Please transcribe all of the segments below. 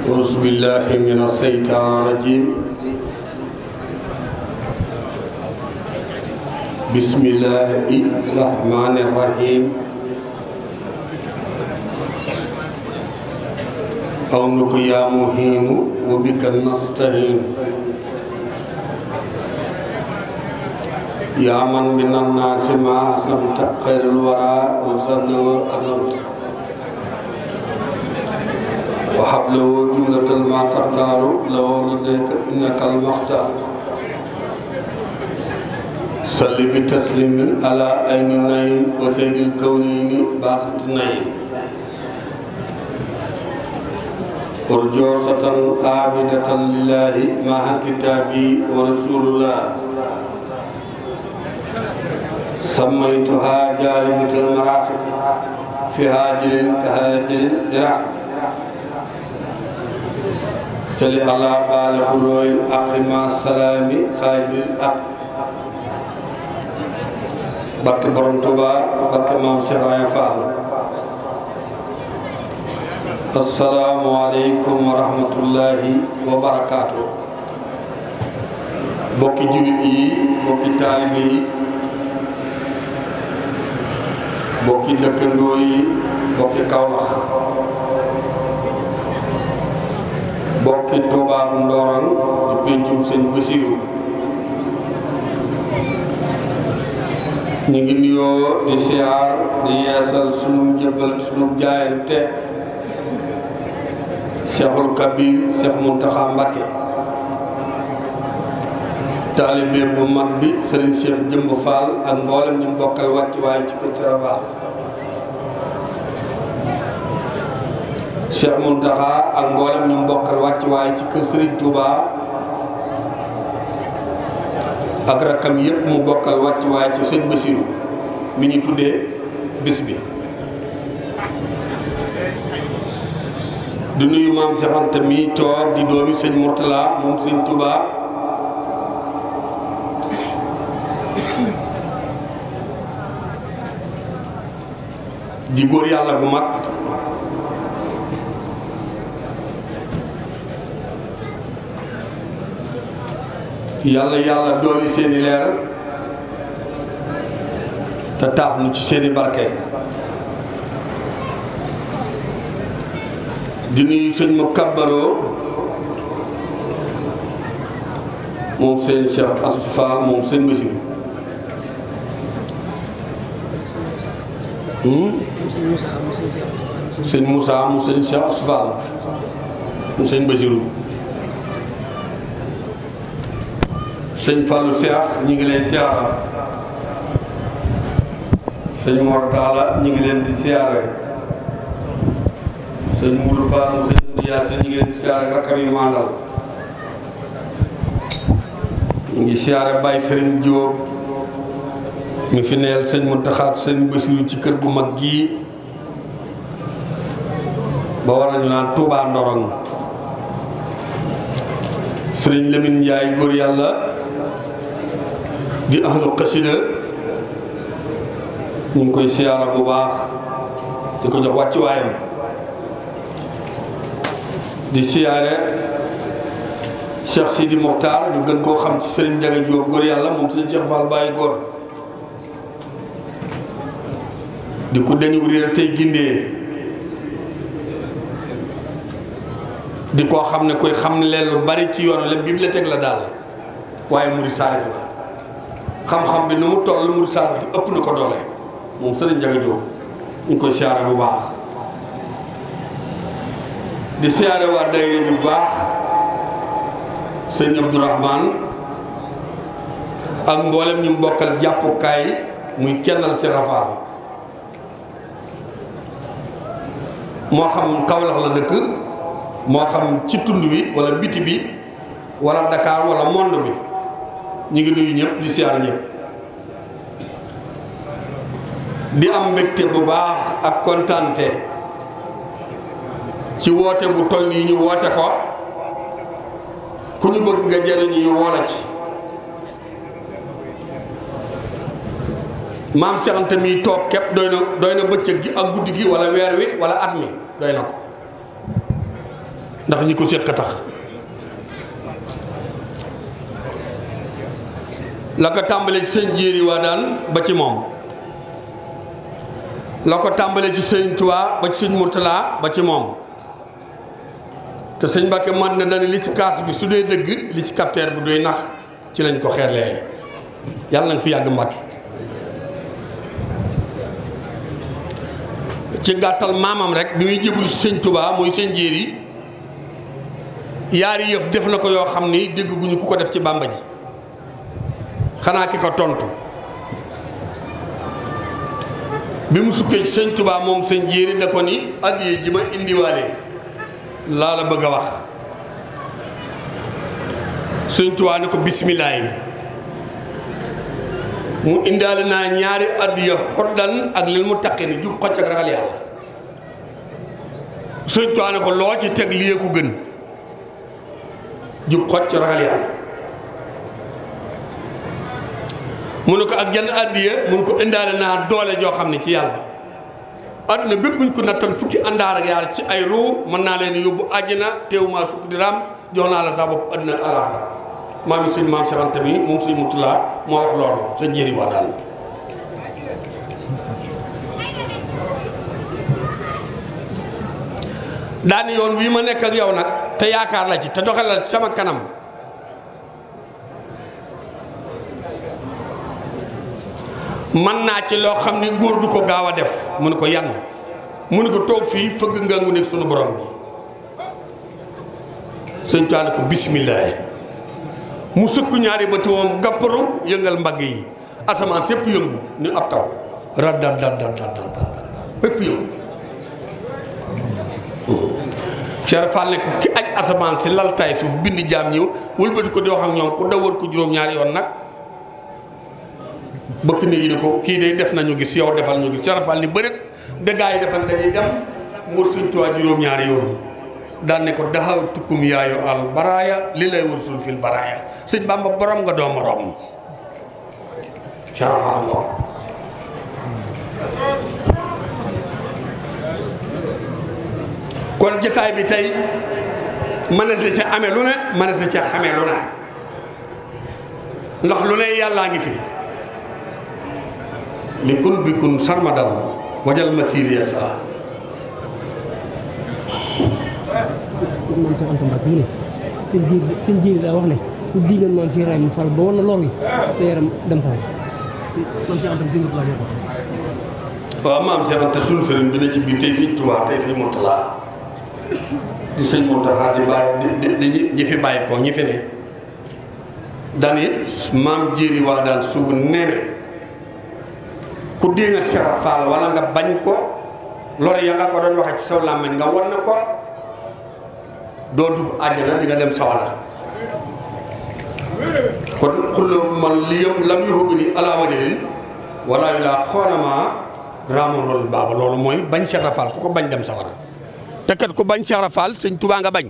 أعوذ بالله من الشيطان الرجيم بسم الله الرحمن الرحيم عونك يا مهين وبك نستعين يا من من الناس ما عصمت خير الورى وزن وأزمت وهب له جملة ما تختار له لديك إنك المختار صل بتسليم على عين النعيم وسيد الكونين باسط النعيم أرجوسة عابدة لله مع كتابي ورسول الله سميتها جالبة المراحب في هاجر كهاجر الراحب صل على بالغ روي أقم السلام خير الأب بك برم توبا بك مام سرايا فال السلام عليكم ورحمة الله وبركاته بوكي جولي بوكي طالبي بوكي دكندوي بوكي كاولاخ bokki Touba Ndorong di pencum sëñ Bassirou ñu ngi nuyoo di siyaar di yeesal sunu njëbbal sunu jaayante Cheikhul Kabir Cheikh Mountakha Mbacké taalibe bu mag bi Serigne Cheikh Jëmb Fall ak mboolem ñu bokkal wàccuwaay ci kër Sëriñ Fall Cheikh Mountakha ak mboolem ñu mbokkal wàccuwaay ci kër Serigne Touba ak rakkam yépp mu bokkal wàccuwaay ci sëñ Bassirou mi ñu tuddee bis bi di nuyu maam Cheikh Anta mi toog di doomi sëñ Mourtala moom sëñ Touba di góor yàlla bu mag yàlla dooli seeni leer te taaf nu ci seeni barke di nuyu sëñ ma kabbaroo moom sëñ Cheikh Assou Fall moom sëñ Bassirou sëñ Moussa mu sëñ Cheikh Assou Fall mu sëñ Bassirou sëñ Fallou Cheikh ñu ngi lay siyaara sëñ Mor Talla ñu ngi leen di siyaare sëñ Moudou Fall sëñ Yacine ñu ngi leen di siyaare rakkam yi mandal ñu ngi siyaare Baye Serigne Diop mi fi neel sëñ Mountakha ak sëñ Bassirou ci kër gu mag gii ba war nañu naan Touba Ndorong Serigne Lamine Ndiaye góor yàlla di ahlu xasida ñu ngi koy siyaara bu baax di ko jox wàcc waayam di siyaare Cheikh Sidi Mokhtar ñu gën koo xam ci Serigne Ndiaga Diop góor yàlla moom Serigne Cheikh Fall Baye góor di ko dañu réer tey gindee di koo xam ne koy xam ne leen lu bari ci yoon la bibliothèque la daal waaye muri saare la xam-xam bi nu mu toll mu saar bi ëpp na ko doole moom Serigne Ndiaga Diop ñu ngi koy siyaare bu baax di siyaare waa daayira bu baax sëñ Abdourahmane ak mboolem ñu bokkal jàppukaay muy kennal si Rafaal moo xam Kaolack la dëkk moo xam ci tund wi wala biti bi wala Dakar wala monde bi ñu ngi nuyu ñëpp di siyaar ñëpp di am mbégte bu baax ak kontante ci woote bu toll nii ñu woote ko ku ñu bëgg nga jëriñu ñu woola ci maam Cheikh Anta mi toog képp doy na bëccëg gi ak guddi gi wala weer wi wala at mi doy na ko ndax ñi ko séq tax la ko tàmbalee ci sëñ Jéeri Wadaan ba ci moom la ko tàmbalee ci sëñ Tuubaa ba ci sëñ Murtala ba ci moom te sëñ Mbàkke man na dana li ci kaas bi su dee dëgg li ci kafteer bu doy nax ci lañ ko xeerlee yàlla nga fi yàgg Mbàkke ci gàttal maamam rek bi muy jébbalu ci sëñ Tuubaa muy sëñ Jéeri yaari yëf def na ko yoo xam ni dégg guñu ku ko def ci Bàmba ji xanaa ki ko tontu bi mu sukkee ci sëñ Tuubaa moom sëñ Jéeri da ko ni addiye ji ma indiwaale laa la bëgg a wax sëñ Tuubaa ne ko bismillaahi mu indaale naa ñaari addiya xoddan ak lil mu taqi ni jub xocc ak ragal yàlla sëñ Tuubaa ne ko loo ci teg lii ko gën jub xocc ragal yàlla mu ne ko ak jenn addiya mu ne ko indaale naa doole joo xam ne ci yàlla àdduna bépp buñ ko nattan fukki àndaar ak yàlla ci ay ruu mën naa leen yóbbu àjjana teewuma sukk di raam jox naa la sa bopp àdduna ak àllaaxira maam yi sëñ maam Cheikh Anta mi moom sëñ Murtala moo wax loolu sëñ Jéeri Wadaan daani yoon wii ma nekk ak yow nag te yaakaar la ci te doxal la sama kanam man naa ci loo xam ni góor du ko gaaw a def mu ne ko yan mu ne ko toog fii fëgg nga ngu nekk sunu borom bi sëñ Tuubaa ne ko bismillaahi mu sëkk ñaari bëti moom gàpparu yëngal mbagg yi asamaan sépp yëngu ni ab taw rad dal dal dal dal dal bépp yëngu Cheikh Fall ne ko ki aj asamaan si lal tay suuf bindi jaam ñëw wëlbati ko di wax ak ñoom ku da wër ko juróom-ñaari yoon nag bëkk ni yi ni ko kii de def nañu gis yow defal ñu gis Cheikh Fall ni bërit dëggaa yi defal dañuy dem mu sëñ Tuubaa juróom-ñaari yoon daan ne ko daxaw tukkum yaayu al baraaya li lay wërsul fil baraaya sëñ Bamba borom nga doo morom Cheikh Fall ngo kon jotaay bi tey mënees na ca amee lu ne mënees na ca xamee lu ne ndax lu ne yàllaa ngi fi li kun bi kun sarmadal wajal masiriya sa sëñ maam Cheikh Anta Mbacke mu ne sëñ Jéeri daa wax ne ku diigoon maam Cheikh Ibrahima Fall ba war na lor yi sa yaram dem sax maam Cheikh Anta sëñ Murtala moo ko waaw maam Cheikh Anta sunu sëriñ bi ne ci biir tey fi Tuubaa tey fi Murtala di sëñ Muntaxa di bàyyi di ñi fi bàyyi ko ñi fi ne dani maam Jéeri Wadaan sugu nene ku dee nga Cheikh Fall wala nga bañ ko lor ya nga ko doon waxee ci saw làmmiñ nga war na ko doo dugg àjjana di nga dem sawara kon xulloo man li yëm lam yoxubi ni ala wajadin wala yu laa xoonama raamonol baaba loolu mooy bañ Cheikh Fall ku ko bañ dem sawara te kat ku bañ Cheikh Fall sëñ Tuubaa nga bañ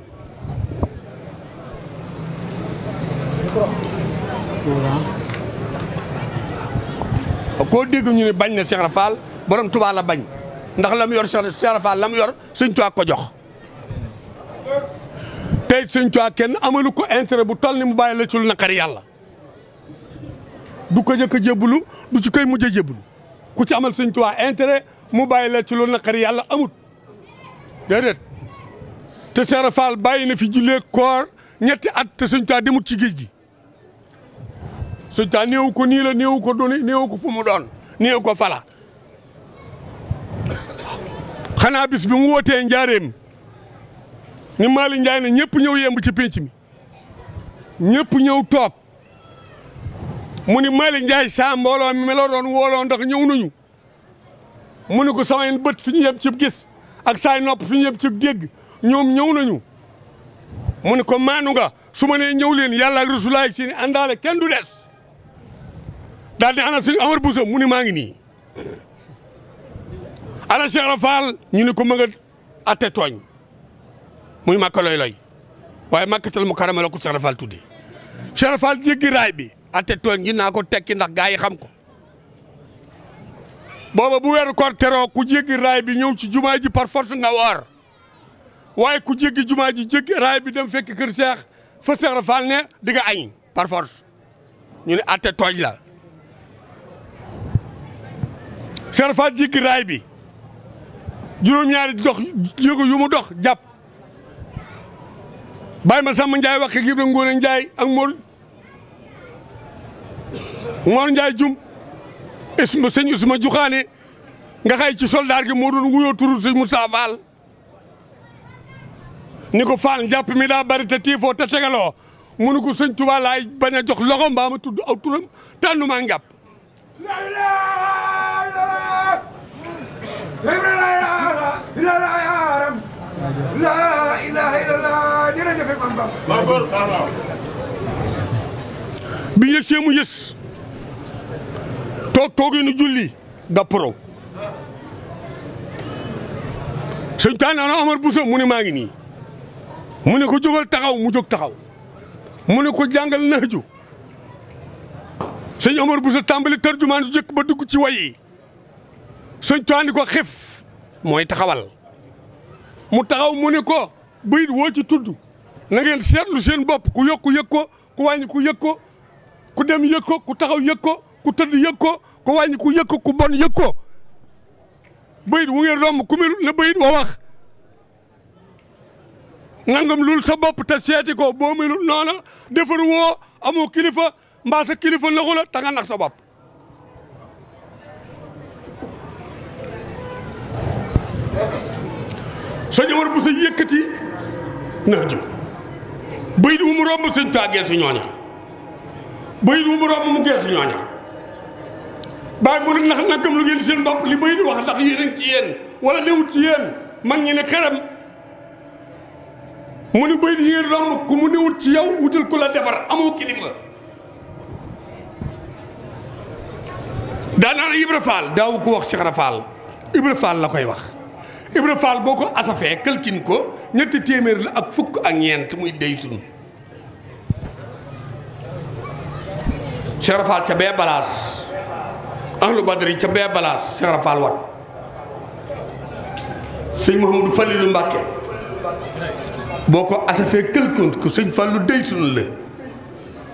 koo dégg ñu ne bañ na Cheikh Fall borom Tuubaa la bañ ndax la mu yor Cheikh Fall la mu yor sëñ Tuubaa ko jox tey sëñ Tuubaa kenn amalu ko intérêt bu toll ni mu bàyyi la ci lu naqari yàlla du ko jëkk a jébbalu du ci koy mujj a jébbalu ku ci amal sëñ Tuubaa intérêt mu bàyyi la ci lu naqari yàlla amut déedéet te Cheikh Fall bàyyi na fi jullee koor ñetti at te sëñ Tuubaa demut ci géej gi sëñ Tuubaa néewu ko nii la néewu ko doni néewu ko fu mu doon néewu ko fala xanaa bis bi mu wootee njaareem ni Malick Ndiaye ne ñëpp ñëw yemb ci pénc mi ñëpp ñëw toog mu ni Malick Ndiaye saa mbooloo mi meloo doon wooloo ndax ñëw nañu mu ni ko samay bët fi ñu yem ci gis ak saay nopp fi ñu yem ci dégg ñoom ñëw nañu mu ni ko maanu nga su ma nee ñëw leen yàlla ak rasulaay si ni àndaale kenn du des daal di ana suñu Amar Bousso mu ni maa ngi nii ana Cheikh Fall ñu ni ko ma nga atte tooñ muy Makka loy waaye Makkatal Mukarrama la ko Cheikh Fall tuddi Cheikh Fall jéggi raay bi atte tooñ gi naa ko tekki ndax gaa yi xam ko booba bu weeru koor teroo ku jéggi raay bi ñëw ci jumaa ji par force nga woor waaye ku jéggi jumaa ji jéggi raay bi dem fekk kër Seex fa Seex Rafal ne di nga añ par force ñu ne atte tooj la Seex Rafal jéggi raay bi juróom-ñaari dox yëgu yu mu dox jàpp bàyyi ma Samba Ndiaye wax ak Ibra Ngoone Ndiaye ak Mor Ndiaye jum sëñ Usma Juxaane nga xay ci soldaar gi moo doon wuyoo turu sëñ Moussa Fall ni ko Fall njàpp mi daa bari te tiifoo te tegaloo mu ne ko sëñ Tuubaa laay bañ a jox loxo mbaa ma tudd aw turam tànnu maa njàpp la ilaha illallah jërëjëf Bamba bi yëg see mu yës toog nu julli dapparo sëñ Tànnaana Omar Bousso mu ne maa ngi nii mu ne ko jógal taxaw mu jóg taxaw mu ne ko jàngal naaju sëñ Omar Bousso tàmbali tarjumaan su jëkk ba dugg ci way yi sëñ Tuubaa ko xef mooy taxawal mu taxaw mu ne ko bayit woo ci tudd na ngeen seetlu seen bopp ku yokku yëg ko ku wàññi ku yëg ko ku dem yëg ko ku taxaw yëg ko ku tëdd yëg ko ku wàññi ku yëg ko ku bon yëg ko bayit wu ngeen romb ku mel ne bayit wa wax nangam lul sa bopp te seeti ko boo melul noona defar woo amoo kilifa mbaa sa kilifa naxu la ta nga nax sa bopp sëñ Omar bu sa yëkkati nax ju bayit wu mu romb sëñ Tuubaa geesu ñooña bayit wu mu romb mu geesu ñooña bàyyi mu ne ndax nangam lu ngeen seen bopp li bayit wax ndax yéen a ngi ci yéen wala newut ci yéen man ñi ne xeram mu ne bayit yi ngeen romb ku mu newut ci yow wutal ku la defar amoo kilifa daanaka Ibra Fall daaw ko wax Cheikh Rafal Ibra Fall la koy wax Ibra Fall boo ko asafee këlkin ko ñetti téeméer la ak fukk ak ñeent muy dey sunu Cheikh Rafal ca bee balaas ahlu badri ca bee balaas Cheikh Rafal wat sëñ Mouhamadou Falilou Mbacke boo ko asafee këlkin ko sëñ Fallu dey sunu la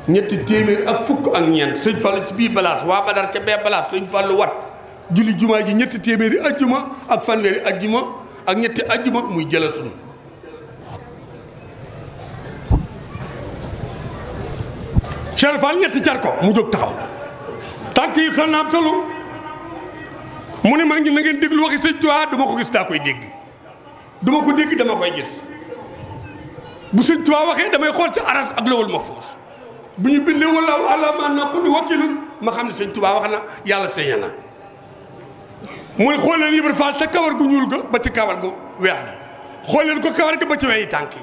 ñetti téeméer ak fukk ak ñeent sëñ Fallu ci bii balaas waa Badar ca bee balaas sëñ Fallu wat julli jumaa ji ñetti téeméeri ajjuma ak fanweeri ajjuma ak ñetti ajjuma muy jëla sunu Cheikh Fall ñetti car ko mu jóg taxaw tànk yi sa naam tolu mu ne maa ngi na ngeen déglu waxi sëñ Tuubaa duma ko gis daa koy dégg duma ko dégg dama koy gis bu sëñ Tuubaa waxee damay xool ci aras ak lawul ma foos bu ñu bindee wallaahu alaa maa naqulu wakiilun ma xam ne sëñ Tuubaa wax na yàlla seña na muy xool leen Ibra Fall te kawar gu ñuul ga ba ci kawar gu weex gi xool leen ko kawar ga ba ci weyi tànk yi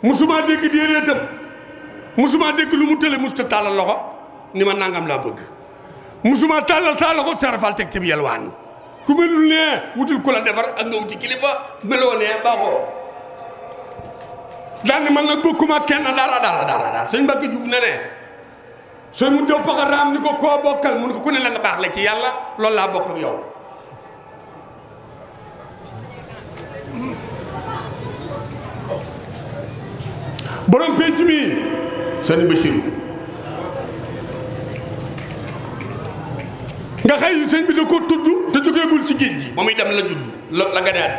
musuma dégg déedéetam musuma dégg lu mu tële musta tàllal loxo ni ma nangam laa bëgg musuma tàllal saa loxo Cheikh Fall teg ci bi yalwaan ku melul nee wutul ku la defar ak nga wuti kilifa meloo nee baaxoo daal ni man nag bokkuma kenn dara sëñ Mbacke Diouf ne sooy mu jow paxa raam ni ko koo bokkal mu ne ko ku ne la nga baax la ci yàlla loolu laa bokk ak yow borom penc mi sëñ Bassirou nga xëy sëñ bi da ko tudd te jógeegul ci géej gi ba muy dem la judd la nga daat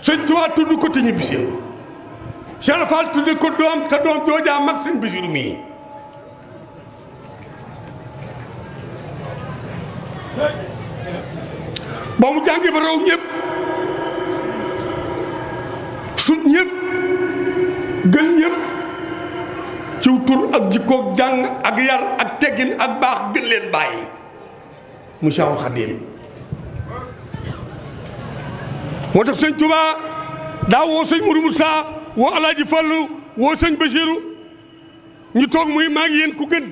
sëñ Tuubaa tudd ko te ñibbisee ko Cheikh Fall tudde ko doom te doom joojaa mag sëñ Bassirou mii ba mu jàngee ba raw ñëpp sut ñëpp gën ñëpp ciw tur ak jikkoog jàng ak yar ak teggin ak baax gën leen bàyyi mu Seexul Xadiim moo tax sëñ Tuubaa daa woo sëñ Mourou Moussa woo Alaaji Fallu woo sëñ Bassirou ñu toog muy maag yéen ku gën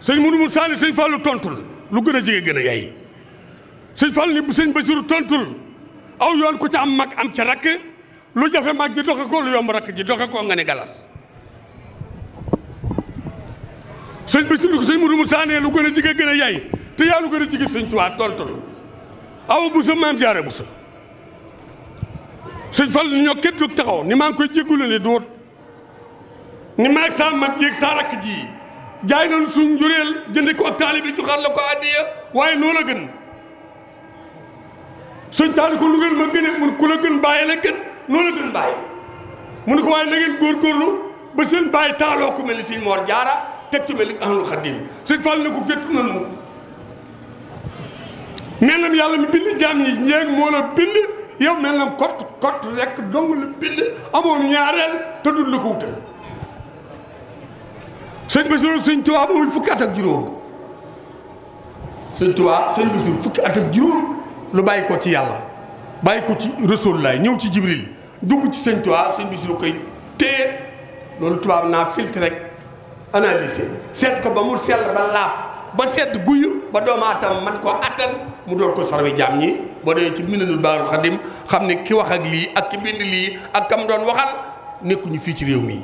sëñ Mourou Moussa ne sëñ Fallu tontul lu gën a jege gën a yaay sëñ Fallu ni bu sëñ Bassirou tontul aw yoon ku ca am mag am ca rakk lu jafe mag ji doxe ko lu yomb rakk ji doxe ko nga ne galas sëñ Bassirou sëñ Mourou Moussa ne lu gën a jege gën a yaay te yaa lu gën a jege sëñ Tuubaa tontul aw bu sa maam jaare bu sa sëñ Fall ni ñoo kenn jóg taxaw ni maa ngi koy jéggulu ne doot ni maag saa mag yéeg saa rakk ji jaay nañu suñ njureel jënd ko ak taalibe joxaat la ko addiya waaye noo la gën sëñ taali ko lu ngeen ma gëne mun ku la gën bàyyi la gën noo la gën bàyyi mu ne ko waaye na ngeen góorgóorlu ba seen bàyyi taaloo ko mel ni sëñ Mor Jaara teg ci mel ni Ahmadul Xadim sëñ Fall ne ko féttu nanu mel nam yàlla mi bind jaam ñi ñeeg moo la bind yow mel nam kott rek dong la bind amoon ñaareel te dul la ko wutal sëñ Bassirou sëñ Tuubaa bawul fukki at ak juróom sëñ Tuubaa sëñ Bassirou fukki at ak juróom lu bàyyi ko ci yàlla bàyyi ko ci Rasulullah ñëw ci Jibril dugg ci sëñ Tuubaa sëñ Bassirou koy téye loolu tubaab naa filtre rek analyser seet ko ba mu sell ba laab ba sedd guyu ba doomu aadama man koo attan mu door ko sarwi jaam ñi boo dee ci Minanul Baaqil Xadim xam ne ki wax ak lii ak ki bind lii ak kam doon waxal nekkuñu fii ci réew mi.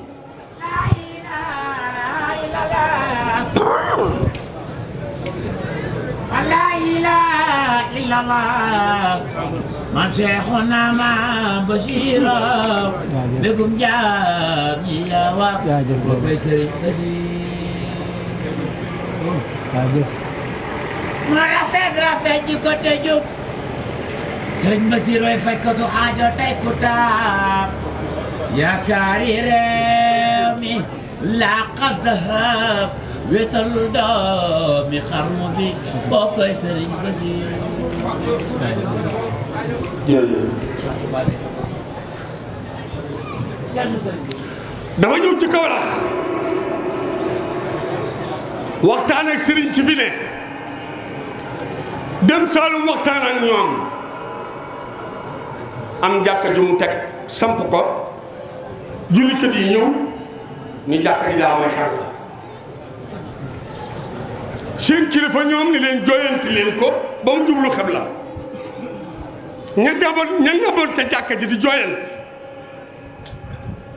la ilaha illallah man Seexuna Maam Basiira begum jaam ñi ya wa ko koy Sëriñ Basiir ma rafet ji ko te jóg Sëriñ Basiir way fekk ko aajo tey ku taab yaakaari réew mi laqal zahab wéetal doomi xarnu bi koo koy Sëriñ Basiir dafa ñëw ci Kawlax waxtaan ak sëriñ si fi ne dem Saalum waxtaan ak ñoom am jàkka ju mu teg samp ko jullikat yi ñëw ni jàkka ji daa may xel la seen kilifa ñoom ni leen jooyanti leen ko ba mu jublu xibla ña ngaboon ca jàkka ji di jooyanti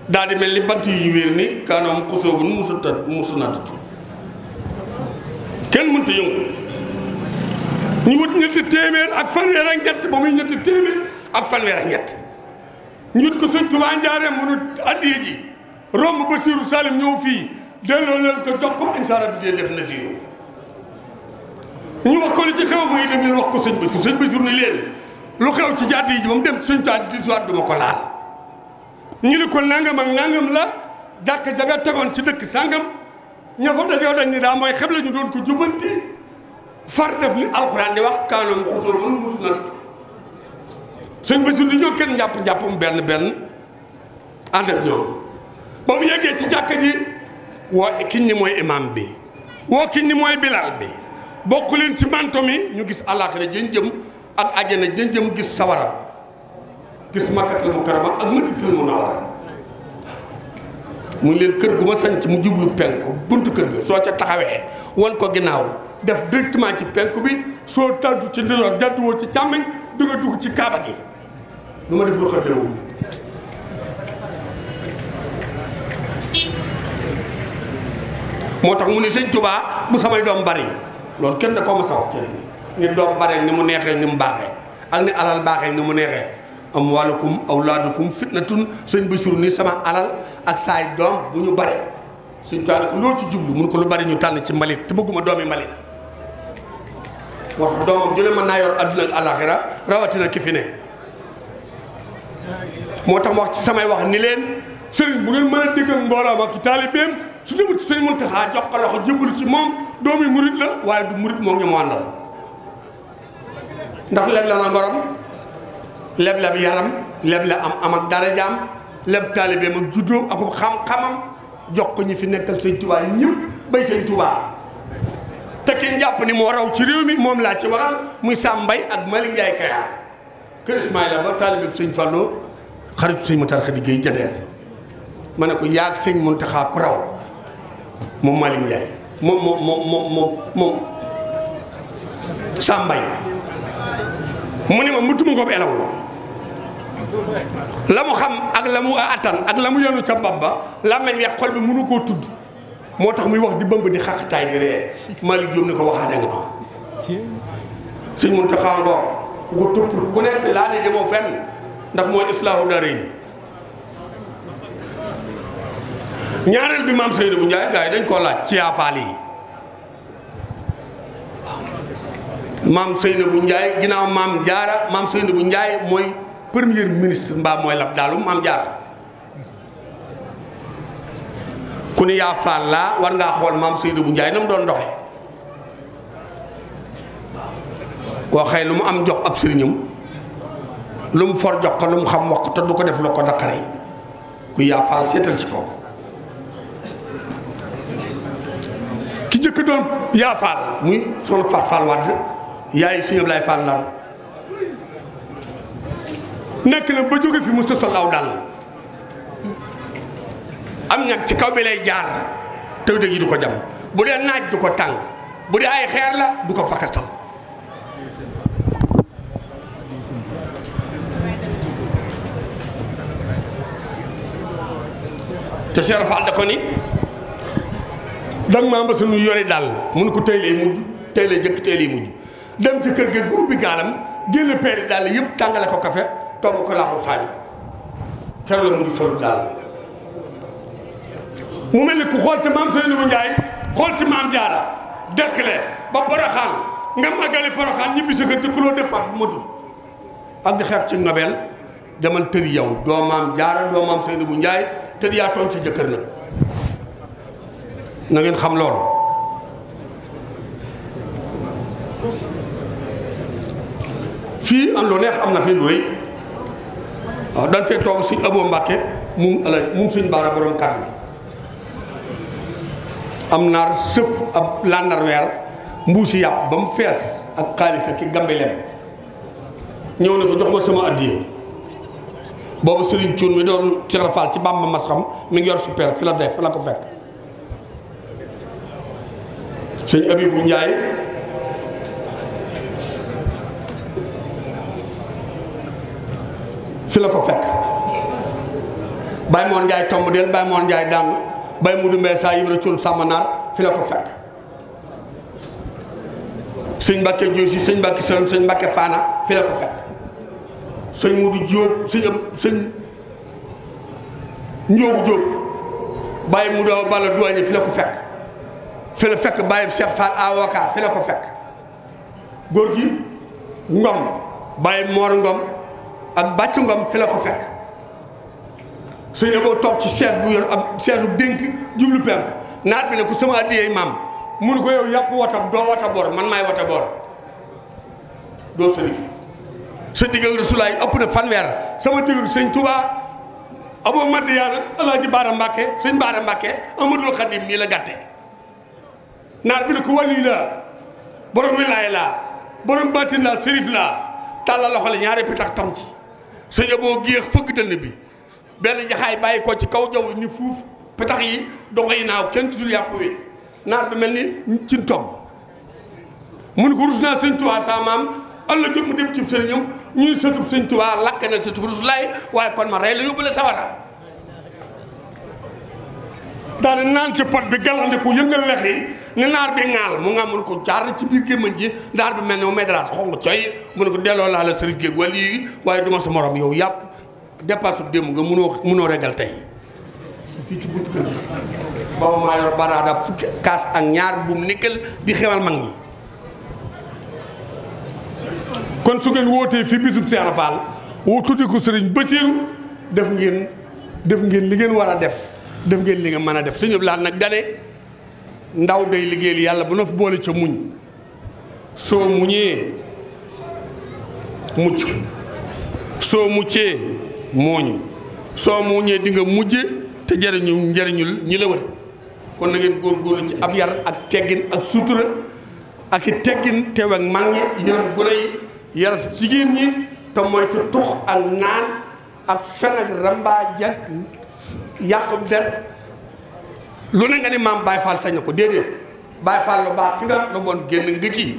daal di mel ni bant yu wéer ni kaanoom xusoo bu musu natatu kenn mënta yëngu ñu wut ñetti téeméer ak fanweer ak ñett ba muy ñetti téeméer ak fanweer ak ñett ñu wut ko sëñ Tuubaa Njaareem mënu addiye ji romb Basiiru Salim ñëw fii delloo leen ko jox ko insaara bi dee def na siiru ñu wax ko li ci xew muy dem leen wax ko sëñ Basiiru ni leen lu xew ci jàdd yi ba mu dem sëñ Tuubaa di soit duma ko laal ñu ne ko nangam ak nangam la jàkk jaga tegoon ci dëkk sàngam ña fa dajoo dañ ni daa mooy xebla ñu doon ko jubbanti far def li alxuraan di wax kaanoom xusoo mun mus na sëñ Basiiru di ñoo kenn njàppum benn ànd ak ñoom ba mu yeggee ci jàkk ji woo kiñ ni mooy imam bi woo kiñ ni mooy bilal bi bokk leen ci manto mi ñu gis àllaaxira jën jëm ak àjjana jën jëm gis sawara gis Makkatal Mukarrama ak Madinatul Munawwara mu leen kër gu ma sanc mu jublu penku buntu kër ga soo ca taxawee wan ko ginnaaw def directement ci penku bi soo tàddu ci ndijoor jàdduwoo ci càmmeñ dugg ci kaaba gi du ma def lu xëddeewul moo tax mu ne sëñ Tuubaa bu samay doom bari loolu kenn da ko ma sa wax ci ni doom bare ni mu neexee ni mu baaxee ak ni alal baaxee ni mu neexee amwaalukum awlaadukum fitnatun sëñ Basiiru ni sama alal ak saay doom bu ñu bare suñ taal ko loo ci jublu mun ko lu bari ñu tànn ci mbalit te bëgguma doomi mbalit wax doomam jële mën naa yor adduna ak alaxira rawatina ki fi ne moo tax ma wax ci samay wax ni leen sëriñ bu ngeen mën a dégg ak mbooloo ak taalibeem su demut ci sëñ Muntaxa jox ko loxo jébbalu ci moom doomi murit la waaye du murit moom ñu mu àndal ndax leb la na ngorom leb la yaram leb la am ak darajaam leb taalibeem ak juddoom ak xam-xamam jox ko ñi fi nekkal sëñ Tuubaa ñëpp bay sëñ Tuubaa te ki jàpp ni moo raw ci réew mi moom laa ci waxal muy Sam Mbaye ak Malick Ndiaye Kayar kër Ismaïla ba taalibeem sëñ Fallou xaritu sëñ Matar Khady Gueye Jadeer ma ne ko yaag sëñ Muntaxa ku raw moom Malick Ndiaye moom Sam Mbaye mu ne ma mutuma ko elaw la mu xam ak la mu attan ak la mu yonu ca bab ba la meñ weex xol bi mënu koo tudd moo tax muy wax di bëmb di xaqtaay di ree Malick Diop ni ko waxaale nga ma sëñ Muntaxa ngoo ku ko topp ku nekk laa ne demoo fenn ndax mooy islaahu daarayni ñaareel bi maam Seydou bu Ndiaye gars yi dañ koo laaj ci yaafaal yi maam Seydou bu Ndiaye ginnaaw maam Jaara maam Seydou bu Ndiaye mooy premier ministre mbaa mooy lab daalu maam Jaara ku ni yaafaal laa war ngaa xool maam Seydou bu Ndiaye na mu doon doxe koo xëy lu mu am jox ab sëriñam lu mu for jox ko lu mu xam wax ko te du ko def la ko naqare ku yaafaal seetal ci kooku ki jëkk doon yaafaal muy soxna Faat Fall Wade yaay Sëñ Ablaye Fall Ndar nekk na ba jóge fi musta solaaw dal am ñag ci kaw bi lay jaar tew dëgg yi du ko jam bu dee naaj du ko tàng bu dee ay xeer la du ko fakastal te Cheikh Fall da ko ni danga maa mbasa nu yore daal mun ko tey lay mujj tey lay jëkk tey lay mujj dem ci kër ga góor bi gaalam génn peeri daal yëpp tàngale ko kafe togg ko laaxul saañu keroog la mujj solu daal mu mel ni ku xool ci maam Seydou Ndiaye xool ci maam Jaara dekkle ba Poroxaan nga màggali Poroxaan ñibbi sa kër te kuloo départ bu matul ak di xeeb ci nobel demal tëri yow doo maam Jaara doo maam Seydou bu Ndiaye tëri yaa tooñ sa jëkkër nag na ngeen xam loolu fii am lu neex am na fii lu rëy waaw dañ fee toog suñ Abo Mbàkke mum suñ baara borom kàddu bi am naar sëf ab làndar weer mbuusi yàpp ba mu fees ak xaalis ak ki gambelem ñëw ne ko jox ma sama addiye boobu Sëriñ Cuun mi doon Cheikh Fall ci Bamba mas xam mi ngi yor super fi la def fi la ko fekk sëñ Abibu Njaay fi la ko fekk Baye Moon Njaay tomb del Baye Moon Njaay dàng Baye Mudu Mbay saa Ibra Cuun sàmmanaar fi la ko fekk sëñ Mbàkke Joosi sëñ Mbàkke Sëlëm sëñ Mbàkke Faana fi la ko fekk sëñ Mudu Jóob sëñ Njoogu Jóob Baye Mudu Balla Duwaañe fi la ko fekk fi la fekk Baye Cheikh Fall avocat fi la ko fekk góor gi Ngom Baye Moor Ngom ak Bàcc Ngom fi la ko fekk suñu boo toog ci chaise bu yor ab chaise bu dénk jublu penku naat bi ne ko sama addiyee maam munu ko yow yàpp wata doo wata bor man maay wata bor doo sërif sa digg ak Rasulaay ëpp na fanweer sama digg ak sëñ Touba Abo Madiyaana Alaaji Baara Mbàkke sëñ Baara Mbàkke Amadul Xadim nii la gàtte naat bi ne ko wàlli la borom wilaay la borom baatin la sërif la tàllal loxo la ñaari pitax tam ci sëñ Abo géex fëgg dënn bi benn jaxaay bàyyi ko ci kaw jaww ni fuuf petax yi dongo yi naaw kenn gisul yàpp wi naar bi mel ni cin togg mun ko rus naa sëñ Tuubaa sa maam alla jot mu dem ci sëriñam ñuy sëtub sëñ Tuubaa lakk na sëtub Rasulaay waaye kon ma rey la yóbbu la sawara daane naan ci pot bi galande ko yëngal lex yi ne naar bi ŋaal mu nga mun ko jaar ci biir gémmañ ji naar bi mel ne mu médrage xong coy mu ne ko delloo laa la sëriñ géeg wala yi waaye duma sa morom yow yàpp dépasse démb nga munoo regal tey fii ci buntu kër booba maa yor baraada fukki kaas ak ñaar bu mu nekkal di xewal mag ñi kon su ngeen wootee fi bisub Cheikh Fall woo tuddi ko sëriñ Basiiru def ngeen li ngeen war a def ngeen li nga mën a def suñu laat nag dane ndaw day liggéeyal yàlla ba noppi boole ca muñ soo muñee mucc soo muccee mooñ soo muñee di nga mujje te njëriñul ñi la wër kon na ngeen góorgóorlu ci ab yar ak teggin ak sutura ak i teggin teew ak mag ñi yërëm gune yi yar jigéen ñi te moytu tux ak naan ak fen ak rambaaj ak yàqu der lu ne nga ni maam Baye Fall sañ na ko déedéet Baye Fall lu baax ci nga lu bon génn nga ci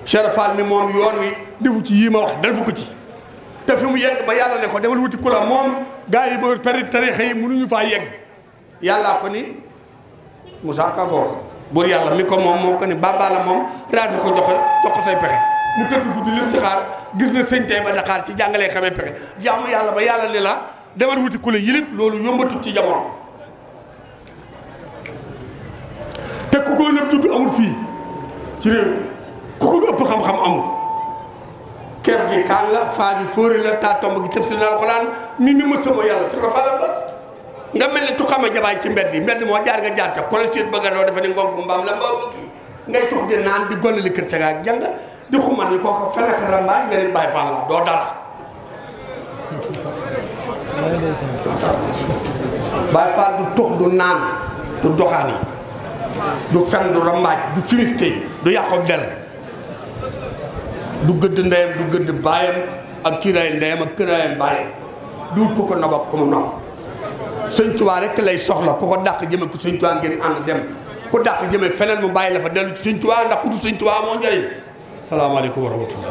Cheikh Fall mi moom yoon wi defu ci yii ma wax defu ko ci te fi mu yegg ba yàlla ne ko demal wuti ku la moom gaa yi ba peri tarixa yi mënuñu faa yegg yàllaa ko ni Moussa Ka ko wax buur yàlla mi ko moom moo ko ni baba la moom raasi ko jox ko say pexe mu tëdd guddi listixaar gis na sëñ tey ba Dakar ci jàngalee xamee pexe jaamu yàlla ba yàlla ne la demal wuti ku la yilif loolu yombatut ci jamono te ku ko nëb tudd amul fii ci réew ku ko ëpp xam-xam amul ker gi kaan la faa gi fóori la taa tomb gi tëf si na alxuraan mi mës sama yàlla si rafala ba nga mel ni tu xama jabaay ci mbedd yi mbedd moo jaar nga jaar ca kolosiet bëgga doo defe ni ngom bu mbaam la mbaaw kii ngay tux di naan di gone li kër ca ak jàng di xuman ni kooko fenek rambaaj nga nit bàyyi fan la doo dara bàyyi fan du tux du naan du doxaan yi du fen du rambaaj du filiste du yàqu der du gëdd ndeyam du gëdd baayam ak kiiraay ndeyam ak këraayam baayam duut ko ko nobak ko mu nob sëñ Tuubaa rek lay soxla ku ko dàq jëme ko sëñ Tuubaa ngeen ànd dem ku dàq jëme feneen mu bàyyi la fa dellu ci sëñ Tuubaa ndax ku du sëñ Tuubaa moo njëriñ salaamaaleykum wa rahmatullah